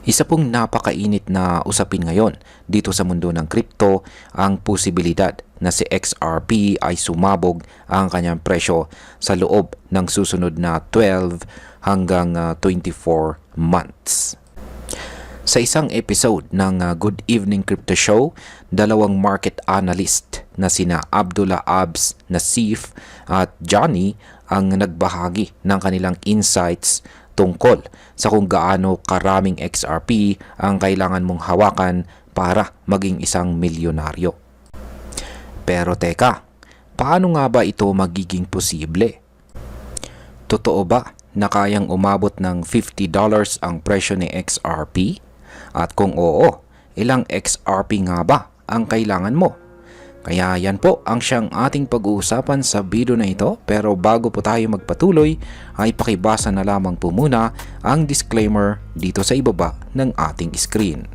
Isa pong napakainit na usapin ngayon dito sa mundo ng crypto ang posibilidad na si XRP ay sumabog ang kanyang presyo sa loob ng susunod na 12 hanggang 24 months. Sa isang episode ng Good Evening Crypto Show, dalawang market analyst na sina Abdullah Abs Nasif at Johnny ang nagbahagi ng kanilang insights tungkol sa kung gaano karaming XRP ang kailangan mong hawakan para maging isang milyonaryo. Pero teka, paano nga ba ito magiging posible? Totoo ba na kayang umabot ng $50 ang presyo ni XRP? At kung oo, ilang XRP nga ba ang kailangan mo? Kaya yan po ang siyang ating pag-uusapan sa video na ito, pero bago po tayo magpatuloy ay pakibasa na lamang po muna ang disclaimer dito sa ibaba ng ating screen.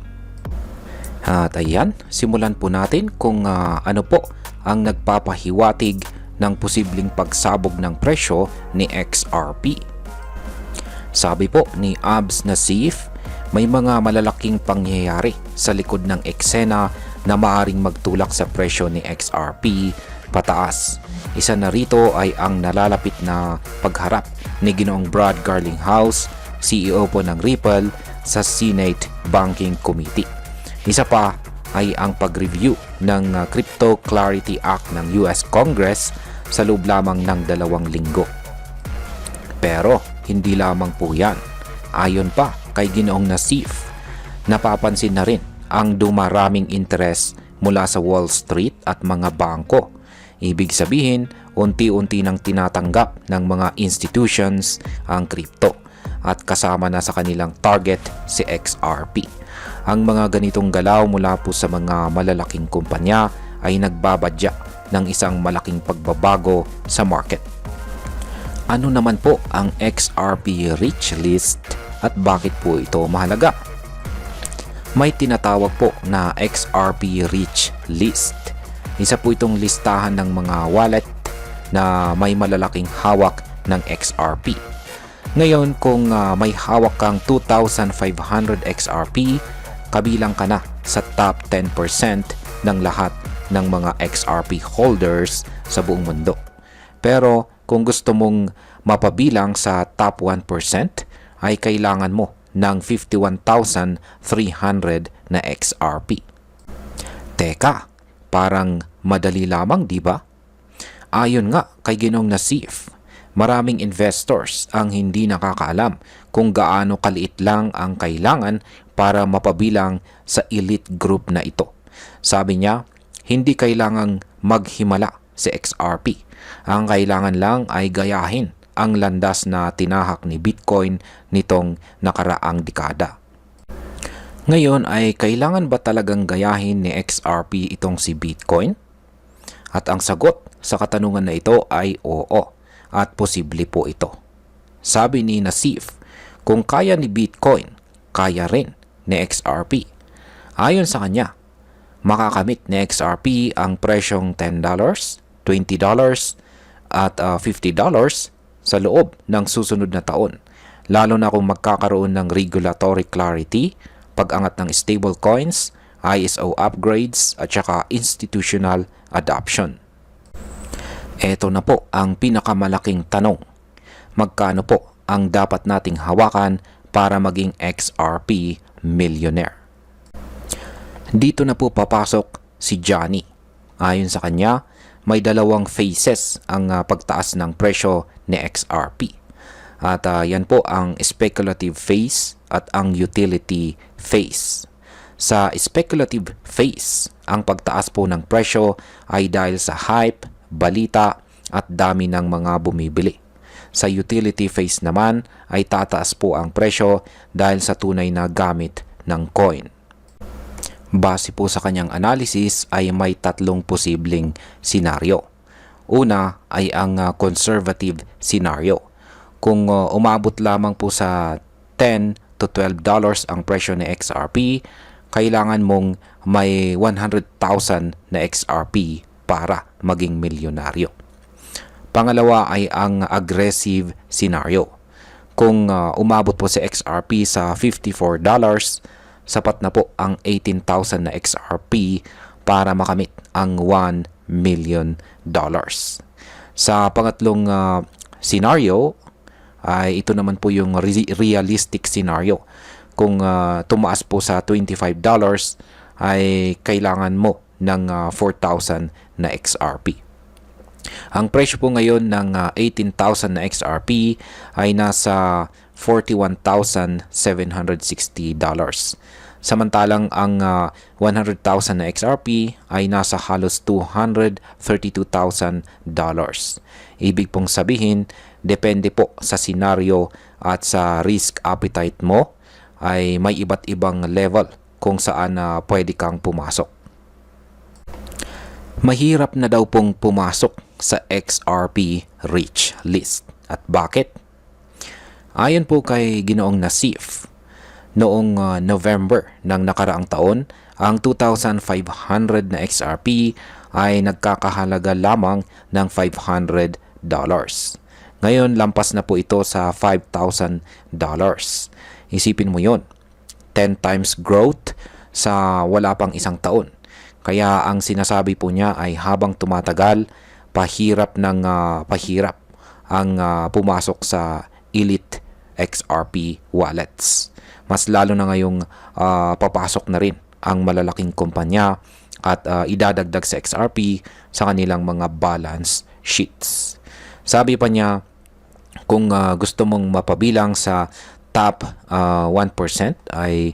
At ayan, simulan po natin kung ano po ang nagpapahiwatig ng posibleng pagsabog ng presyo ni XRP. Sabi po ni Abs Nasif, may mga malalaking pangyayari sa likod ng eksena na maaring magtulak sa presyo ni XRP pataas. Isa na rito ay ang nalalapit na pagharap ni Ginoong Brad Garlinghouse, CEO po ng Ripple, sa Senate Banking Committee. Isa pa ay ang pag-review ng Crypto Clarity Act ng US Congress sa loob lamang ng 2 linggo. Pero hindi lamang po yan. Ayon pa kay Ginoong Nasif, napapansin na rin ang dumaraming interes mula sa Wall Street at mga bangko. Ibig sabihin, unti-unti nang tinatanggap ng mga institutions ang crypto at kasama na sa kanilang target si XRP. Ang mga ganitong galaw mula po sa mga malalaking kumpanya ay nagbabadya ng isang malaking pagbabago sa market. Ano naman po ang XRP Rich List at bakit po ito mahalaga? May tinatawag po na XRP Rich List. Isa po itong listahan ng mga wallet na may malalaking hawak ng XRP. Ngayon, kung may hawak kang 2,500 XRP, kabilang ka na sa top 10% ng lahat ng mga XRP holders sa buong mundo. Pero kung gusto mong mapabilang sa top 1%, ay kailangan mo ng 51,300 na XRP. Teka, parang madali lamang, di ba? Ayon nga kay Ginoong Nasif, maraming investors ang hindi nakakaalam kung gaano kaliit lang ang kailangan para mapabilang sa elite group na ito. Sabi niya, hindi kailangang maghimala si XRP. Ang kailangan lang ay gayahin ang landas na tinahak ni Bitcoin nitong nakaraang dekada. Ngayon ay kailangan ba talagang gayahin ni XRP itong si Bitcoin? At ang sagot sa katanungan na ito ay oo, at posible po ito. Sabi ni Nasif, kung kaya ni Bitcoin, kaya rin ni XRP. Ayon sa kanya, makakamit ni XRP ang presyong $10, $20 at $50 sa loob ng susunod na taon, lalo na kung magkakaroon ng regulatory clarity, pag-angat ng stablecoins, ISO upgrades at saka institutional adoption. Ito na po ang pinakamalaking tanong. Magkano po ang dapat nating hawakan para maging XRP millionaire? Dito na po papasok si Johnny. Ayon sa kanya, may dalawang phases ang pagtaas ng presyo ni XRP. At yan po ang speculative phase at ang utility phase. Sa speculative phase, ang pagtaas po ng presyo ay dahil sa hype, balita at dami ng mga bumibili. Sa utility phase naman ay tataas po ang presyo dahil sa tunay na gamit ng coin. Base po sa kanyang analysis ay may 3 posibleng senaryo. Una ay ang conservative scenario. Kung umabot lamang po sa $10 to $12 ang presyo ni XRP, kailangan mong may 100,000 na XRP para maging milyonaryo. Pangalawa ay ang aggressive scenario. Kung umabot po si XRP sa $54, sapat na po ang 18,000 na XRP para makamit ang $1 million. Sa pangatlong scenario, ay ito naman po yung realistic scenario. Kung tumaas po sa $25, ay kailangan mo ng 4,000 na XRP. Ang presyo po ngayon ng 18,000 na XRP ay nasa $41,760. Samantalang ang 100,000 na XRP ay nasa halos $232,000. Ibig pong sabihin, depende po sa senaryo at sa risk appetite mo, ay may iba't ibang level kung saan pwede kang pumasok. Mahirap na daw pong pumasok sa XRP Rich List. At bakit? Ayon po kay Ginoong Nassif, noong November ng nakaraang taon, ang 2,500 na XRP ay nagkakahalaga lamang ng $500. Ngayon, lampas na po ito sa $5,000. Isipin mo yon, 10 times growth sa wala pang isang taon. Kaya ang sinasabi po niya ay habang tumatagal, pahirap ang pumasok sa elite XRP wallets. Mas lalo na ngayong papasok na rin ang malalaking kumpanya at idadagdag sa XRP sa kanilang mga balance sheets. Sabi pa niya, kung gusto mong mapabilang sa top 1% ay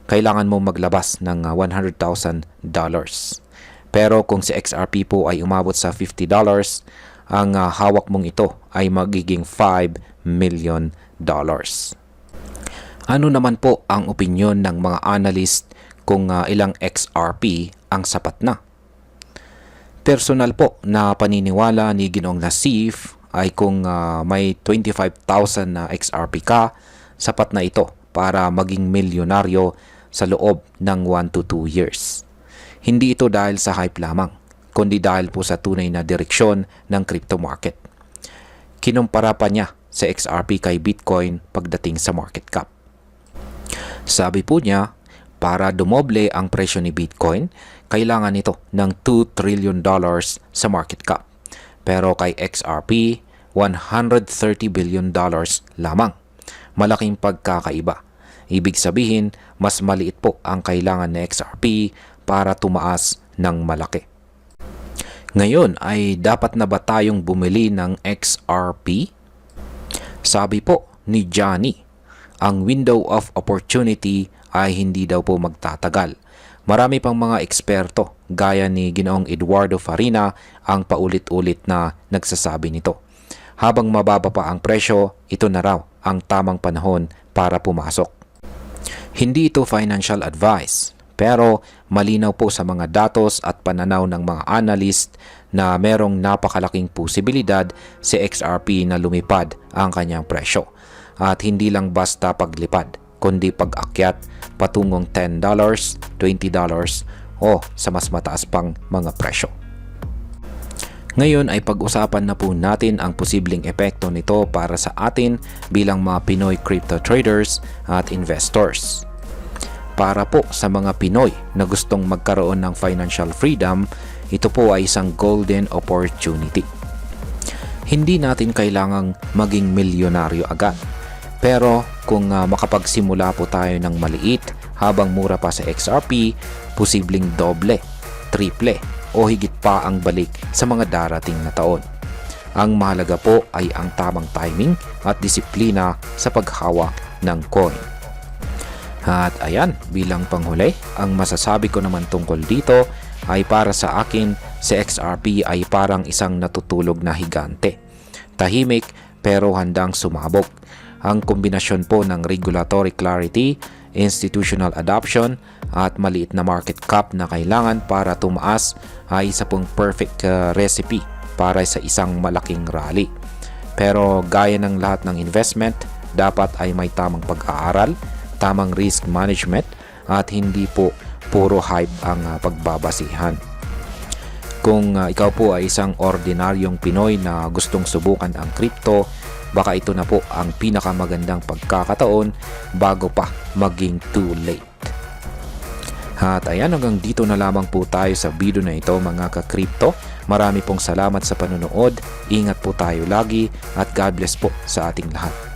kailangan mo maglabas ng $100,000. Pero kung si XRP po ay umabot sa $50, ang hawak mong ito ay magiging $5 million. Ano naman po ang opinyon ng mga analyst kung ilang XRP ang sapat na? Personal po na paniniwala ni Ginoong Nassif ay kung may 25,000 na XRP ka, sapat na ito para maging milyonaryo sa loob ng 1 to 2 years. Hindi ito dahil sa hype lamang, kundi dahil po sa tunay na direksyon ng crypto market. Kinumpara pa niya sa XRP kay Bitcoin pagdating sa market cap. Sabi po niya, para dumoble ang presyo ni Bitcoin, kailangan nito ng $2 trillion sa market cap. Pero kay XRP, $130 billion lamang. Malaking pagkakaiba. Ibig sabihin, mas maliit po ang kailangan ng XRP para tumaas ng malaki. Ngayon ay dapat na ba tayong bumili ng XRP? Sabi po ni Johnny, ang window of opportunity ay hindi daw po magtatagal. Marami pang mga eksperto gaya ni Ginoong Eduardo Farina ang paulit-ulit na nagsasabi nito. Habang mababa pa ang presyo, ito na raw ang tamang panahon para pumasok. Hindi ito financial advice, pero malinaw po sa mga datos at pananaw ng mga analyst na merong napakalaking posibilidad si XRP na lumipad ang kanyang presyo. At hindi lang basta paglipad, kundi pag-akyat patungong $10, $20 o sa mas mataas pang mga presyo. Ngayon ay pag-usapan na po natin ang posibleng epekto nito para sa atin bilang mga Pinoy crypto traders at investors. Para po sa mga Pinoy na gustong magkaroon ng financial freedom, ito po ay isang golden opportunity. Hindi natin kailangang maging milyonaryo agad. Pero kung makapagsimula po tayo ng maliit habang mura pa sa XRP, posibleng doble, triple o higit pa ang balik sa mga darating na taon. Ang mahalaga po ay ang tamang timing at disiplina sa paghawak ng coin. At ayan, bilang panghuli, ang masasabi ko naman tungkol dito ay para sa akin, si XRP ay parang isang natutulog na higante. Tahimik pero handang sumabog. Ang kombinasyon po ng regulatory clarity, institutional adoption at maliit na market cap na kailangan para tumaas ay isa pong perfect recipe para sa isang malaking rally. Pero gaya ng lahat ng investment, dapat ay may tamang pag-aaral, tamang risk management at hindi po puro hype ang pagbabasihan. Kung ikaw po ay isang ordinaryong Pinoy na gustong subukan ang crypto, baka ito na po ang pinakamagandang pagkakataon bago pa maging too late. At ayan, hanggang dito na lamang po tayo sa video na ito mga ka-crypto. Marami pong salamat sa panonood. Ingat po tayo lagi at God bless po sa ating lahat.